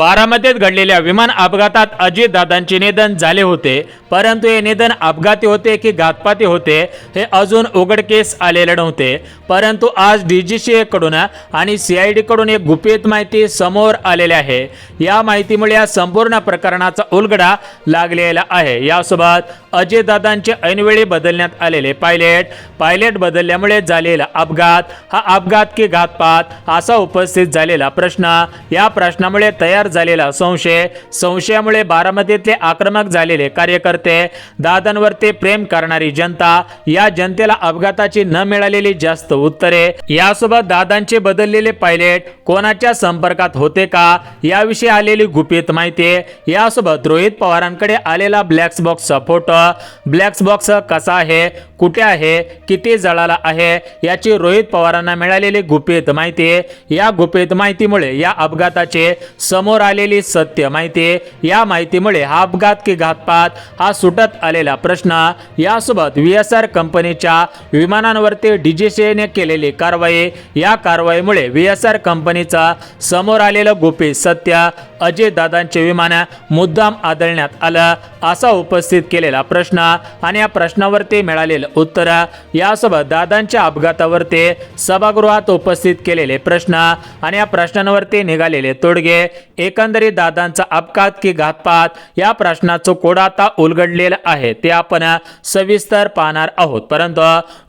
बारामतीत घडलेल्या विमान अपघातात अजितदादांचे निधन झाले होते, परंतु हे निधन अपघाती होते की घातपाती होते हे अजून उघडकीस आलेले नव्हते। परंतु आज DGCA कडून आणि CID कडून एक गुपित माहिती समोर आलेली आहे। या माहितीमुळे या संपूर्ण प्रकरणाचा उलगडा लागलेला आहे। यासोबत अजितदादांचे ऐनवेळी बदलण्यात आलेले पायलट बदलल्यामुळे झालेला अपघात हा अपघात की घातपात असा उपस्थित झालेला प्रश्न, या प्रश्नामुळे तयार झालेला संशयामुळे बारामतीतले आक्रमक झालेले कार्यकर्ते, दादांवरती प्रेम करणारी जनता, या जनतेला अपघाताची न मिळालेली जास्त उत्तरे, यासोबत दादांचे बदललेले पायलट कोणाच्या संपर्कात होते का याविषयी आलेली गुपित माहिती, यासोबत रोहित पवारांकडे आलेला ब्लॅक बॉक्सचा फोटो, ब्लॅक बॉक्स कसा आहे, कुठे आहे, किती जळाला आहे याची रोहित पवारांना मिळालेली गुपित माहिती, या गुपित माहितीमुळे या अपघाताचे समोर आलेली सत्य माहिती, या माहितीमुळे हा अपघात की घातपात हा सुटत आलेला प्रश्न, यासोबत VSR कंपनीच्या विमानांवरती DGCA ने केलेली कारवाई, या कारवाईमुळे VSR कंपनीचा समोर आलेलं गुपित सत्य, अजितदादांचे विमान मुद्दाम आदळण्यात आलं असा उपस्थित केलेला प्रश्न आणि या प्रश्नावरती मिळालेलं उत्तर, यासोबत दादांच्या अपघातावरती सभागृहात उपस्थित केलेले प्रश्न आणि या प्रश्नांवरती निघालेले तोडगे, एकंदरीत दादांचा अपघात की घातपात या प्रश्नाचं कोड आता उलगडलेलं आहे, ते आपण सविस्तर पाहणार आहोत। परंतु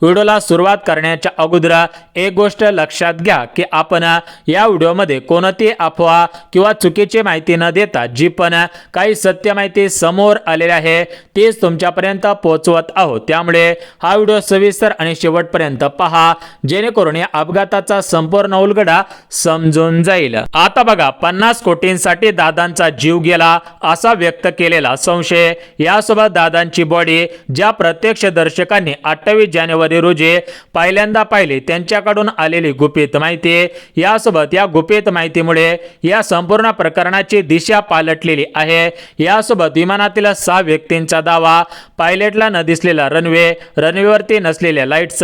व्हिडिओला सुरुवात करण्याच्या अगोदर एक गोष्ट लक्षात घ्या की आपण या व्हिडिओमध्ये कोणतीही अफवा किंवा चुकीची माहिती न देता जी पण काही सत्य माहिती समोर आलेली आहे तेच तुमच्यापर्यंत पोहोचवत आहोत। त्यामुळे हा व्हिडिओ सविस्तर आणि शेवटपर्यंत पहा, जेणेकरून या अपघाताचा संपूर्ण उलगडा समजून जाईल। आता बघा, 50 कोटींसाठी दादांचा जीव गेला असा व्यक्त केलेला संशय, यासोबत दादांची बॉडी ज्या प्रत्यक्षदर्शकांनी 28 जानेवारी रोजी पहिल्यांदा पाहिली त्यांच्याकडून आलेली गुपित माहिती, यासोबत या गुपित माहितीमुळे या संपूर्ण प्रकरणाची दिशा पालटलेली आहे। यासोबत विमानातील 6 व्यक्तींचा दावा, पायलटला न दिसलेला रनवेवरती नसलेल्या लाईट्स,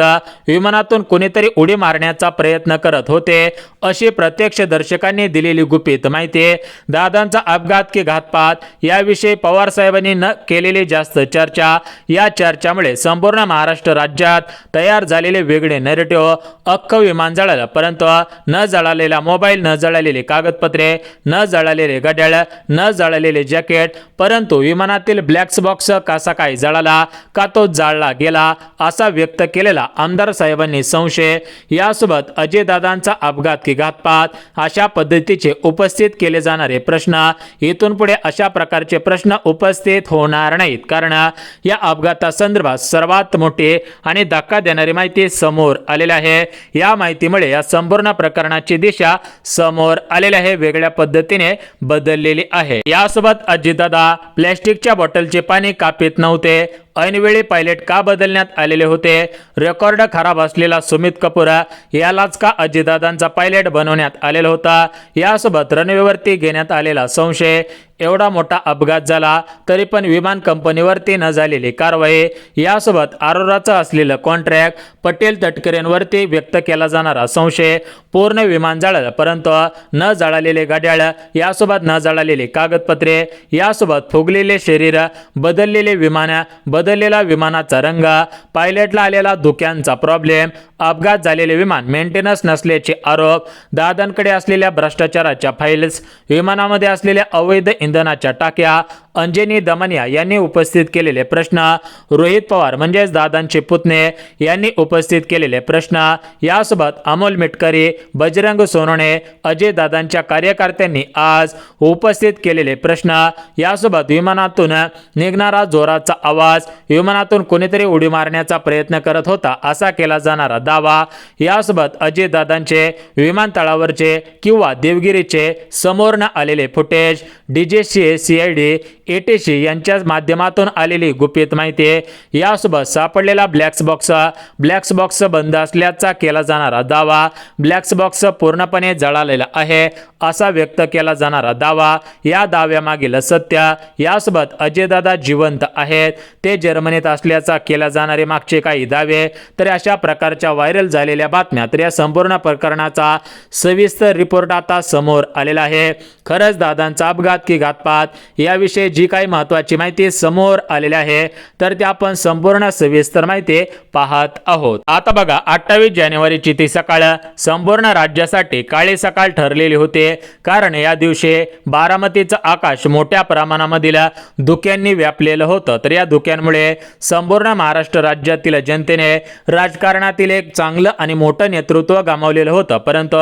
विमानातून कोणीतरी उडी मारण्याचा प्रयत्न करत होते अशी प्रत्यक्षदर्शकांनी दिलेली गुपित माहिती, दादांचा अपघात की घातपात याविषयी पवार साहेबांनी न केलेली जास्त चर्चा, या चर्चामुळे संपूर्ण महाराष्ट्र राज्यात तयार झालेले वेगळे नॅरेटिव्ह, अख्खं विमान जळालं परंतु न जळालेला मोबाईल, न जळालेले कागदपत्रे, न जळालेले घड्याळ, न जळालेले जॅकेट, परंतु विमानातील ब्लॅक बॉक्स कसा काय जळाला, का तो जाळला गेला असा व्यक्त केलेला आमदार साहेबांनी संशय, यासोबत अजितदादांचा अपघात की घातपात अशा पद्धतीचे उपस्थित केले जाणारे प्रश्न, इथून पुढे अशा प्रकारचे प्रश्न उपस्थित होणार नाहीत, कारण या अपघातासंदर्भात सर्वात मोठी आणि धक्का देणारी माहिती समोर आलेली आहे। या माहितीमुळे या संपूर्ण प्रकरणाची दिशा समोर आलेली आहे, वेगळ्या पद्धतीने बदललेली आहे। यासोबत अजितदादा प्लॅस्टिकच्या बॉटलचे पाणी कापित नव्हते, ऐनवेळी पायलट का बदलण्यात आलेले होते, रेकॉर्ड खराब असलेला सुमित कपूर यालाच का अजितदादांचा पायलट बनवण्यात आलेला होता, यासोबत रनवेवरती घेण्यात आलेला संशय, एवढा मोठा अपघात झाला तरी पण विमान कंपनीवरती न झालेली कारवाई, यासोबत आरोराचं असलेलं कॉन्ट्रॅक्ट, पटेल तटकरेंवरती व्यक्त केला जाणारा संशय, पूर्ण विमान जळालं परंतु न जळालेले घड्याळ, यासोबत न जळालेले कागदपत्रे, यासोबत फुगलेले शरीर, बदललेले विमान, बदललेला विमानाचा रंग, पायलटला आलेला धुक्यांचा प्रॉब्लेम, अपघात झालेले विमान मेंटेनन्स नसल्याचे आरोप, दादांकडे असलेल्या भ्रष्टाचाराच्या फाईल्स, विमानामध्ये असलेल्या अवैध इंधनाच्या टाक्या, अंजनी दमनिया यांनी उपस्थित केलेले प्रश्न, रोहित पवार म्हणजेच दादांचे पुतणे यांनी उपस्थित केलेले प्रश्न, यासोबत अमोल मिटकरी, बजरंग सोनवणे, अजय दादांच्या कार्यकर्त्यांनी आज उपस्थित केलेले प्रश्न, यासोबत विमानातून निघणारा जोराचा आवाज, विमानातून कोणीतरी उडी मारण्याचा प्रयत्न करत होता असा केला जाणारा दावा, यासोबत अजय दादांचे विमानतळावरचे किंवा देवगिरीचे समोर न आलेले फुटेज, DGCA, CID एटीसी यांच्या माध्यमातून आलेली गुपित माहिती आहे। यासोबत सापडलेला ब्लॅक बॉक्स बंद असल्याचा केला जाणारा दावा, ब्लॅक बॉक्स पूर्णपणे जळालेला आहे असा व्यक्त केला जाणारा दावा, या दाव्यामागील सत्य, यासोबत अजयदादा जिवंत आहेत, ते जर्मनीत असल्याचा केला जाणारे मागचे काही दावे, तर अशा प्रकारच्या व्हायरल झालेल्या बातम्या, तर या संपूर्ण प्रकरणाचा सविस्तर रिपोर्ट आता समोर आलेला आहे। खरंच दादांचा अपघात की घातपात याविषयी जी काही महत्त्वाची माहिती समोर आलेली आहे, तर ते आपण संपूर्ण सविस्तर माहिती पाहत आहोत। आता बघा, 28 जानेवारीची ती सकाळ संपूर्ण राज्यासाठी काळी सकाळ ठरलेली होती, कारण या दिवशी बारामतीचं आकाश मोठ्या प्रमाणामधील धुक्यांनी व्यापलेलं होतं। तर या धुक्यांमुळे संपूर्ण महाराष्ट्र राज्यातील जनतेने राजकारणातील एक चांगलं आणि मोठं नेतृत्व गमावलेलं होतं, परंतु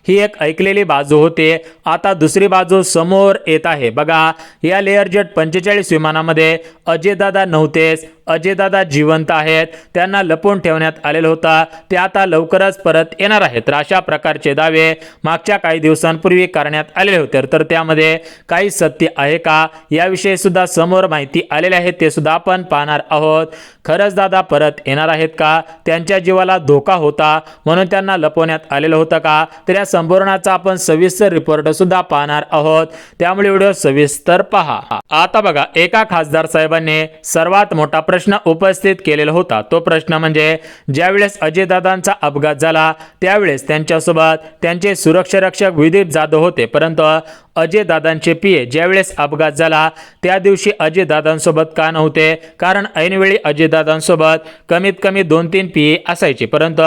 ही एक ऐकलेली बाजू होती। आता दुसरी बाजू समोर येत आहे। बघा, या लेअरजेट 45 विमानामध्ये अजयदादा नव्हतेच, अजयदादा जिवंत आहेत, त्यांना लपवून ठेवण्यात आलेलं होतं, ते आता लवकरच परत येणार आहेत। तर अशा प्रकारचे दावे मागच्या काही दिवसांपूर्वी करण्यात आलेले होते, तर त्यामध्ये काही सत्य आहे का याविषयी सुद्धा समोर माहिती आलेली आहे, ते सुद्धा आपण पाहणार आहोत। खरंच दादा परत येणार आहेत का, त्यांच्या जीवाला धोका होता म्हणून त्यांना लपवण्यात आलेलं होतं का, तर या संपूर्णाचा आपण सविस्तर रिपोर्ट सुद्धा पाहणार आहोत, त्यामुळे व्हिडिओ सविस्तर पहा। आता बघा, एका खासदार साहेबांनी सर्वात मोठा प्रश्न उपस्थित केलेला होता। तो प्रश्न म्हणजे ज्यावेळेस अजयदादांचा अपघात झाला त्यावेळेस त्यांच्यासोबत त्यांचे सुरक्षा रक्षक विदीप जाधव होते, परंतु अजयदादांचे पीए ज्यावेळेस अपघात झाला त्या दिवशी अजयदादांसोबत का नव्हते, कारण ऐनवेळी अजयदादांसोबत कमीत कमी 2-3 पीए असायचे, परंतु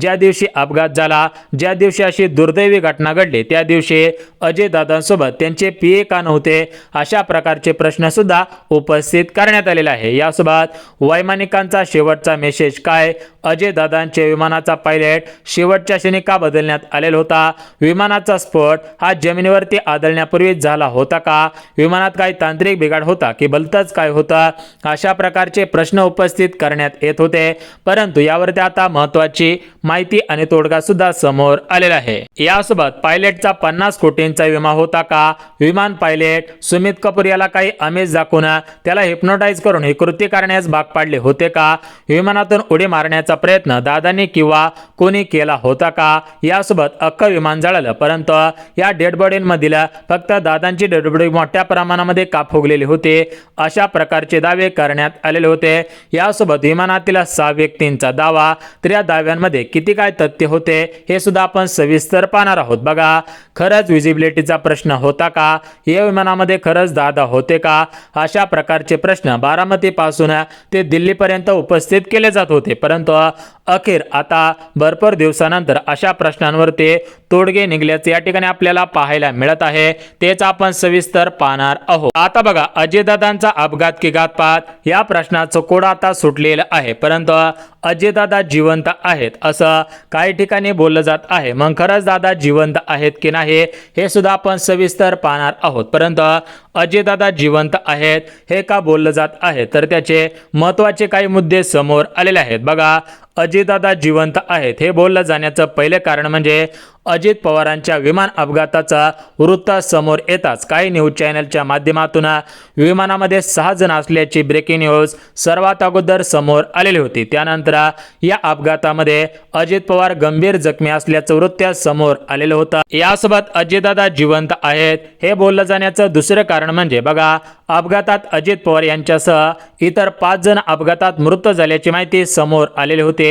ज्या दिवशी अपघात झाला, ज्या दिवशी अशी दुर्दैवी घटना घडली, त्या दिवशी अजयदादांसोबत त्यांचे पीए का नव्हते, अशा प्रकारचे प्रश्न सुद्धा उपस्थित करण्यात आलेले आहे। यासोबत वैमानिकांचा शेवटचा मेसेज काय, अजयदादांचे विमानाचा पायलट शेवटच्या क्षणी का बदलण्यात आलेला होता, विमानाचा स्फोट हा जमिनीवरती आदळण्यापूर्वी झाला होता का, विमानात काही तांत्रिक बिघाड होता की भलतंच काय होता, अशा प्रकारचे प्रश्न उपस्थित करण्यात येत होते, परंतु यावरती आता महत्त्वाची माहिती आणि तोडगा सुद्धा समोर आलेला आहे। यासोबत पायलटचा 50 कोटींचा विमा होता का, विमान पायलट सुमित कपूर याला काही आमिष दाखवून त्याला हिप्नोटाइज करून हे कृत्य करण्यास भाग पाडले होते का, विमानातून उडी मारण्याचा प्रयत्न दादांनी किंवा कोणी केला होता का, यासोबत अख्खं विमान जळालं, परंतु या डेड बॉडींमधील फक्त दादांची डेड बॉडी मोठ्या प्रमाणामध्ये का फुगलेली होती, अशा प्रकारचे दावे करण्यात आलेले होते। यासोबत विमानातील 6 व्यक्तींचा दावा, तर या दाव्यांमध्ये किती काय तथ्य होते हे सुद्धा आपण सविस्तर पाहणार आहोत। बघा, खरंच विजिबिलिटीचा प्रश्न होता का, या विमानामध्ये खरंच दादा होते का, अशा प्रकारचे प्रश्न बारामतीपासून ते दिल्लीपर्यंत उपस्थित केले जात होते, परंतु अखेर आता भरपूर दिवसानंतर अशा प्रश्नांवरती तोडगे निघल्याचे या ठिकाणी आपल्याला पाहायला मिळत आहे, तेच आपण सविस्तर पाहणार आहोत। आता बघा, अजयदादांचा अपघात की घातपात या प्रश्नाचं कोड आता सुटलेलं आहे, परंतु अजयदादा जिवंत आहेत असं काही ठिकाणी बोललं जात आहे। मग खरंच दादा जिवंत आहेत की नाही हे सुद्धा आपण सविस्तर पाहणार आहोत, परंतु अजयदादा जिवंत आहेत हे का बोललं जात आहे, तर त्याचे महत्त्वाचे काही मुद्दे समोर आलेले आहेत। बघा, अजयदादा जिवंत आहेत हे बोललं जाण्याचं पहिले कारण म्हणजे अजित पवारांच्या विमान अपघाताचा वृत्त समोर येताच काही न्यूज चॅनलच्या माध्यमातून विमानामध्ये 6 जण असल्याची ब्रेकिंग न्यूज सर्वात अगोदर समोर आलेली होती। त्यानंतर या अपघातामध्ये अजित पवार गंभीर जखमी असल्याचं वृत्त समोर आलेलं होतं। यासोबत अजयदादा जिवंत आहेत हे बोललं जाण्याचं दुसरं कारण म्हणजे बघा, अपघातात अजित पवार यांच्यासह इतर 5 जण अपघातात मृत झाल्याची माहिती समोर आलेली होती।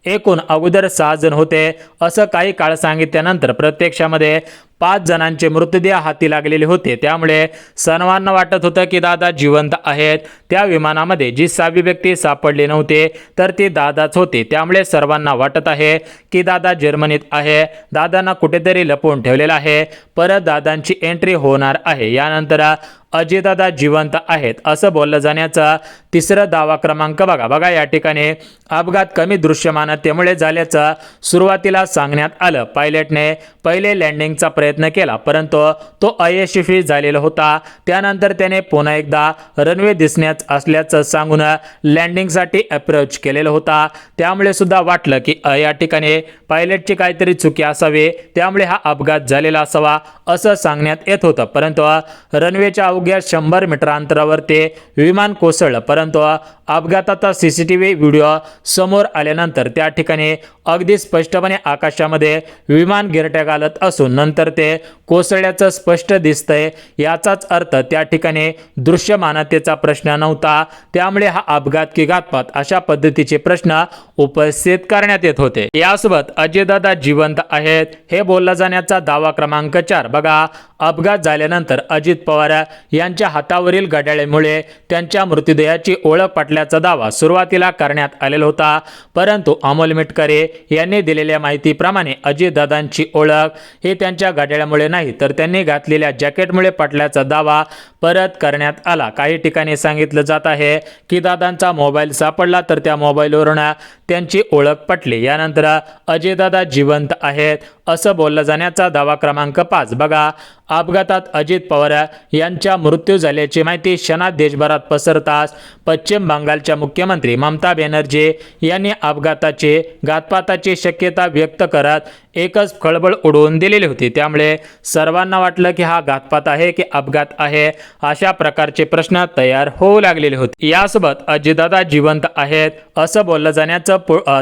एकूण अगोदर 6 जण होते असं काही काळ सांगितल्यानंतर प्रत्यक्षामध्ये 5 जणांचे मृतदेह हाती लागलेले होते, त्यामुळे सर्वांना वाटत होतं की दादा जिवंत आहेत। त्या विमानामध्ये जी 6वी व्यक्ती सापडली नव्हते तर ती दादाच होते, त्यामुळे सर्वांना वाटत आहे की दादा जर्मनीत आहे, दादांना कुठेतरी लपवून ठेवलेलं आहे, परत दादांची एंट्री होणार आहे। यानंतर अजयदादा जिवंत आहेत असं बोललं जाण्याचा तिसरा दावा क्रमांक बघा या ठिकाणी अपघात कमी दृश्यमानतेमुळे झाल्याचं सुरुवातीला सांगण्यात आलं। पायलटने पहिले लँडिंगचा प्रयत्न प्रयत्न केला, परंतु तो अयशस्वी झालेला होता. त्यानंतर त्याने पुन्हा एकदा रनवे दिसण्याच असल्याचं सांगून लँडिंगसाठी अप्रोच केलेला होता. त्यामुळे सुद्धा वाटलं की या ठिकाणी पायलटची काहीतरी चुकी असावी, त्यामुळे हा अपघात झालेला असावा असं सांगण्यात येत होतं. परंतु रनवेच्या अवघ्या 100 मीटर अंतरावर ते विमान कोसळलं. परंतु अपघाताचा सीसीटीव्ही व्हिडिओ समोर आल्यानंतर त्या ठिकाणी अगदी स्पष्टपणे आकाशामध्ये विमान गिरट्या घालत असून नंतर ते कोसळल्याचं स्पष्ट दिसतंय. याचाच अर्थ त्या ठिकाणी दृश्यमानतेचा प्रश्न नव्हता. त्यामुळे हा अपघात की घातपात अशा पद्धतीचे प्रश्न उपस्थित करण्यात येत होते. यासोबत अजयदादा जिवंत आहेत हे बोलला जाण्याचा दावा क्रमांक 4. बघा, अपघात झाल्यानंतर अजित पवार यांच्या हातावरील घड्याळीमुळे त्यांच्या मृतदेहाची ओळख पटल्याचा दावा सुरुवातीला करण्यात आलेला होता. परंतु अमोल मिटकरे यांनी दिलेल्या माहितीप्रमाणे अजितदादांची ओळख हे त्यांच्या घड्याळामुळे नाही तर त्यांनी घातलेल्या जॅकेटमुळे पटल्याचा दावा परत करण्यात आला. काही ठिकाणी सांगितलं जात आहे की दादांचा मोबाईल सापडला तर त्या मोबाईलवरून त्यांची ओळख पटली. यानंतर अजयदादा जिवंत आहेत असं बोललं जाण्याचा दावा क्रमांक 5. बघा, अपघातात अजित पवार यांच्या मृत्यू झाल्याची माहिती क्षणात देशभरात पसरताच पश्चिम बंगालच्या मुख्यमंत्री ममता बॅनर्जी यांनी अपघाताची घातपाताची शक्यता व्यक्त करत एकच खळबळ उडवून दिलेली होती. त्यामुळे सर्वांना वाटलं की हा घातपात आहे की अपघात आहे, अशा प्रकारचे प्रश्न तयार होऊ लागलेले होते. यासोबत अजितदादा जिवंत आहेत असं बोललं जाण्याचं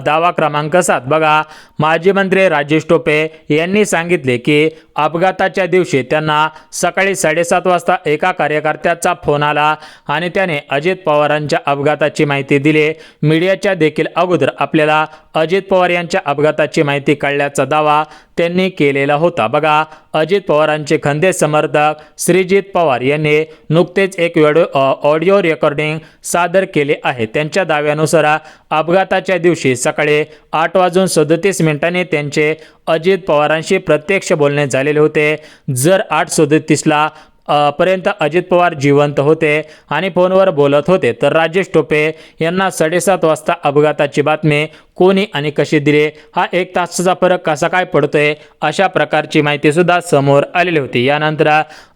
दावा क्रमांक 7. बघा, माजी मंत्री राजेश टोपे यांनी सांगितले की अपघाताच्या दिवशी त्यांना सकाळी 7:30 वाजता एका कार्यकर्त्याचा फोन आला आणि त्याने अजित पवारांच्या अपघाताची माहिती दिली. मीडियाच्या देखील अगोदर आपल्याला अजित पवार यांच्या अपघाताची माहिती कळल्याचा दावा त्यांनी केलेला होता. बघा, अजित पवारांचे खंदे समर्थक श्रीजित पवार यांनी नुकतेच एक ऑडिओ रेकॉर्डिंग सादर केले आहे. त्यांच्या दाव्यानुसार अपघाताच्या दिवशी सकाळी 8:37 त्यांचे अजित पवारांशी प्रत्यक्ष बोलणे झालेले होते. जर 8:37 पर्यंत अजित पवार जिवंत होते आणि फोनवर बोलत होते तर राजेश टोपे यांना 7:30 वाजता अपघाताची बातमी कोणी आणि कशी दिली, हा 1 तासाचा फरक कसा काय पडतोय, अशा प्रकारची माहिती सुद्धा समोर आलेली होती. यानंतर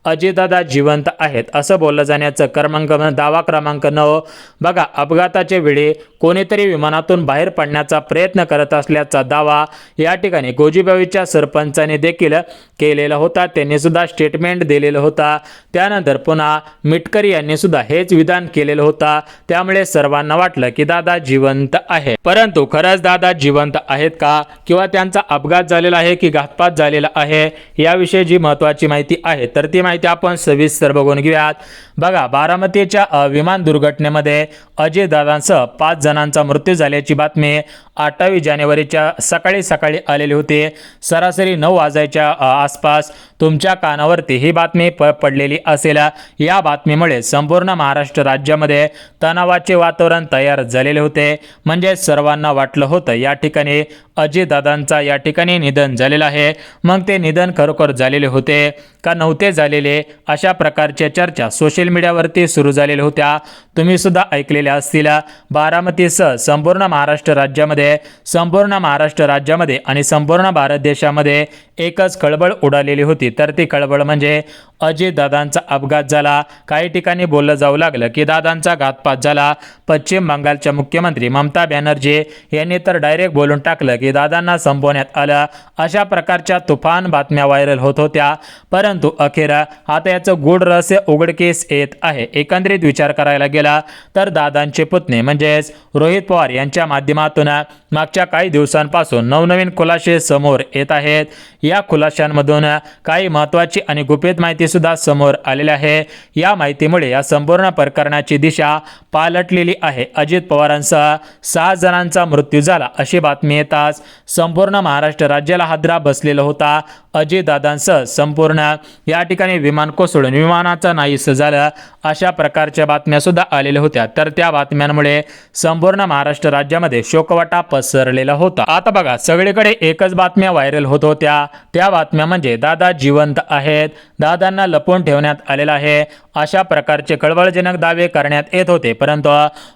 अजितदादा जिवंत आहेत असं बोललं जाण्याचं दावा क्रमांक 9. बघा, अपघाताच्या वेळी कोणीतरी विमानातून बाहेर पडण्याचा प्रयत्न करत असल्याचा दावा या ठिकाणी गोजीबाईच्या सरपंचाने देखील केलेला होता. त्यांनी सुद्धा स्टेटमेंट दिलेलं होता. त्यानंतर पुन्हा मिटकरी यांनी सुद्धा हेच विधान केलेलं होता. त्यामुळे सर्वांना वाटलं की दादा जिवंत आहे. परंतु खरंच दादा जिवंत आहेत का किंवा त्यांचा अपघात झालेला आहे की घातपात झालेला आहे याविषयी जी महत्त्वाची माहिती आहे तर ती माहिती आपण सविस्तर बघून घेऊयात. बघा, बारामतीच्या विमान दुर्घटनेमध्ये अजयदादांसह 5 जणांचा मृत्यू झाल्याची बातमी 28 जानेवारीच्या सकाळी आलेली होती. सरासरी 9 वाजायच्या आसपास तुमच्या कानावरती ही बातमी पडलेली असेल. या बातमीमुळे संपूर्ण महाराष्ट्र राज्यामध्ये तणावाचे वातावरण तयार झालेले होते. म्हणजे सर्वांना वाटलं होतं या ठिकाणी अजयदादांचा या ठिकाणी निधन झालेलं आहे. मग ते निधन खरोखर झालेले होते का नव्हते झालेले, अशा प्रकारच्या चर्चा सोशल मीडियावरती सुरू झालेल्या होत्या. तुम्ही सुद्धा ऐकलेल्या असतील. बारामतीसह संपूर्ण महाराष्ट्र राज्यामध्ये आणि संपूर्ण भारत देशामध्ये एकच खळबळ उडालेली होती. तर ती खळबळ म्हणजे अजयदादांचा अपघात झाला. काही ठिकाणी बोललं जाऊ लागलं की दादांचा घातपात झाला. पश्चिम बंगालच्या मुख्यमंत्री ममता बॅनर्जी यांनी तर डायरेक्ट बोलून टाकलं की दादांना संपवण्यात आलं. अशा प्रकारच्या तुफान बातम्या व्हायरल होत होत्या. परंतु अखेर आता याचं गूढ रहस्य उघडकीस येत आहे. एकंदरीत विचार करायला गेला तर दादांचे पुतणे म्हणजेच रोहित पवार यांच्या माध्यमातून मागच्या काही दिवसांपासून नवनवीन खुलासे समोर येत आहेत. या खुलाशांमधून काही महत्त्वाची आणि गुपित माहिती सुद्धा समोर आलेली आहे. या माहितीमुळे या संपूर्ण प्रकरणाची दिशा पालटलेली आहे. अजित पवारांसह 6 जणांचा मृत्यू झाला अशी बातमी येताच संपूर्ण महाराष्ट्र राज्याला हादरा बसलेला होता. अजितदादांसह संपूर्ण या ठिकाणी विमान कोसळून विमानाचं नाहीसं झालं अशा प्रकारच्या बातम्या सुद्धा आलेल्या होत्या. तर त्या बातम्यांमुळे संपूर्ण महाराष्ट्र राज्यामध्ये शोकवाटा पसरलेला होता. आता बघा, सगळीकडे एकच बातम्या व्हायरल होत होत्या. त्या बातम्या म्हणजे दादा जिवंत आहेत, दादांना लपवून ठेवण्यात आलेलं आहे, अशा प्रकारचे कळवळजनक दावे करण्यात येत होते. परंतु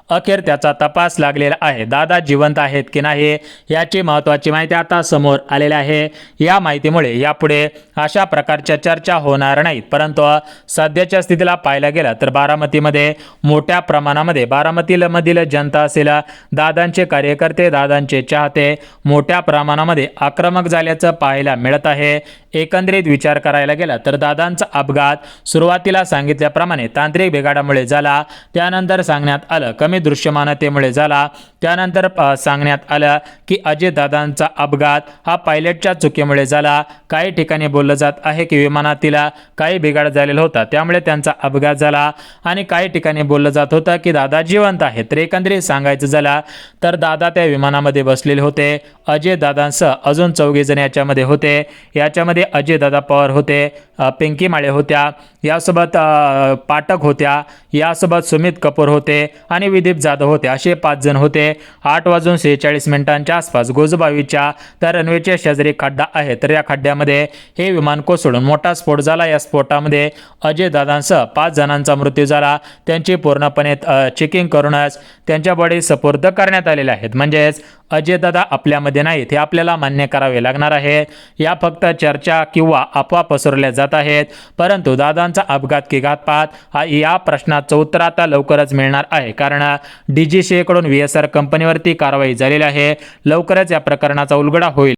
अखेर त्याचा तपास लागलेला आहे. दादा जिवंत आहेत की नाही याची महत्त्वाची माहिती आता समोर आलेली आहे. या माहितीमुळे या यापुढे अशा प्रकारच्या चर्चा होणार नाहीत. परंतु सध्याच्या स्थितीला पाहायला गेलं तर बारामतीमध्ये मोठ्या प्रमाणामध्ये बारामतीमधील जनता असेल, दादांचे कार्यकर्ते, दादांचे चाहते मोठ्या प्रमाणामध्ये आक्रमक झाल्याचं पाहायला मिळत आहे. एकंदरीत विचार करायला गेला तर दादांचा अपघात सुरुवातीला सांगितल्याप्रमाणे तांत्रिक बिघाडामुळे झाला, त्यानंतर सांगण्यात आलं कमी दृश्यमानतेमुळे झाला, त्यानंतर सांगण्यात आलं की अजितदादांचा अपघात हा पायलटच्या चुकीमुळे झाला. काही ठिकाणी बोललं जात आहे की विमानातील काही बिघाड झालेला होता त्यामुळे त्यांचा अपघात झाला आणि काही ठिकाणी बोललं जात होतं की दादा जिवंत आहेत. तर एकंदरीत सांगायचं झालं तर दादा त्या विमानामध्ये बसलेले होते. अजितदादांसह अजून 4 जण याच्यामध्ये होते. याच्यामध्ये अजितदादा पवार होते, पिंकी माळे होत्या, यासोबत पाठक होत्या, यासोबत सुमित कपूर होते आणि विदीप जाधव होते. असे 5 जण होते. 8:46 आसपास गोजूबावीच्या त्या रनवेच्या शेजारी खड्डा आहे, तर या खड्ड्यामध्ये हे विमान कोसळून मोठा स्फोट झाला. या स्फोटामध्ये अजितदादांसह 5 जणांचा मृत्यू झाला. त्यांची पूर्णपणे चेकिंग करूनच त्यांच्या बॉडी सुपूर्द करण्यात आलेल्या आहेत. म्हणजेच अजितदादा आपल्यामध्ये नाहीत हे आपल्याला मान्य करावे लागणार आहे. या फक्त चर्चा किंवा अफवा पसरवल्या जात आहेत, परंतु दादांचा अपघात की घातपात या प्रश्नाचं उत्तर आता लवकरच मिळणार आहे. कारण DGCA कडून VSR कंपनीवरती कारवाई झालेली आहे. लवकरच या प्रकरणाचा उलगडा होईल.